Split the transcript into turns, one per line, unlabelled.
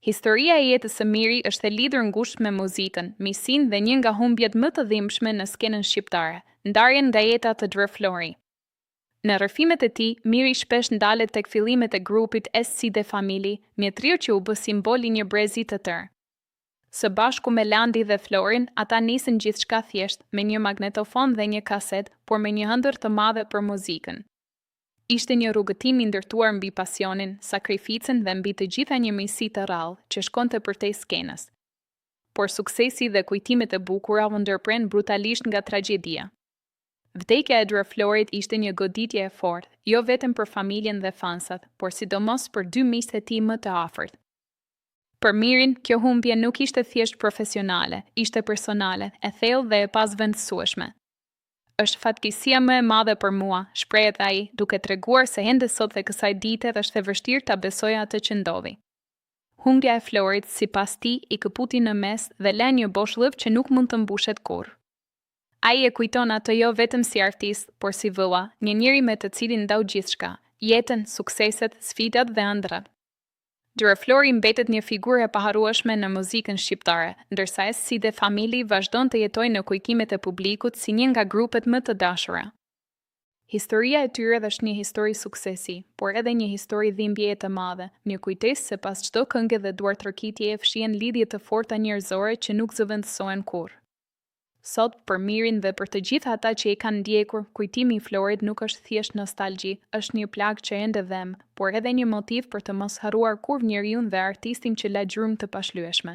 Historia e jetës së Miri është e lidhur ngushtë me muzikën, miqësinë dhe një nga humbjet më të dhimbshme në skenën shqiptare, ndarjen nga jeta të Dre Flori. Në rrëfimet e tij, Miri shpesh ndalet tek fillimet e grupit SC The Family, një trio që u bë simbol i një brezi të tërë. Së bashku me Landi dhe Florin, ata nisën gjithçka thjesht, me një magnetofon dhe një kaset, por me një ëndër të madhe për muzikën. Ishte një rrugëtim i ndërtuar mbi pasionin, sakrificën dhe mbi të gjitha një miqësi të rrallë që shkonte përtej skenës. Por suksesi dhe kujtimet e bukura u ndërpren brutalisht nga tragjedia. Vdekja e Dre Florit ishte një goditje e fortë, jo vetëm për familjen dhe fansat, por sidomos për dy miqtë e tij më të afërt. Për Mirin, kjo humbje nuk ishte thjesht profesionale, ishte personale, e thellë dhe e pasvendësueshme. Është fatkeqësia më e madhe për mua, shprehet ai, duke treguar se ende sot dhe kësaj dite është e vështirë ta besoja atë që ndodhi. Humbja e Florit, sipas tij, i këputi në mes dhe lën një boshllëp që nuk mund të mbushet kurrë. Ai e kujton atë jo vetëm si artist, por si vëlla, një njeri me të cilin ndau gjithçka, jetën, sukseset, sfidat dhe ëndrat. Dre Flori mbetet një figurë e paharrueshme në muzikën shqiptare, ndërsa SC The Family vazhdon të jetojë në kujtimet e publikut si një nga grupet më të dashura. Historia e tyre është një histori suksesi, por edhe një histori dhimbjeje të madhe, një kujtesë se pas çdo këngë dhe duartërkitje fshihen lidhje të forta njerëzore që nuk zëvendësohen kurrë. Sot, për Mirin dhe për të gjithë ata që i kanë ndjekur, kujtimi i Florit nuk është thjesht nostalgji, është një plagë që ende dhem, por edhe një motiv për të mos harruar kurrë njeriun dhe artistin që la gjurmë të pashlyeshme.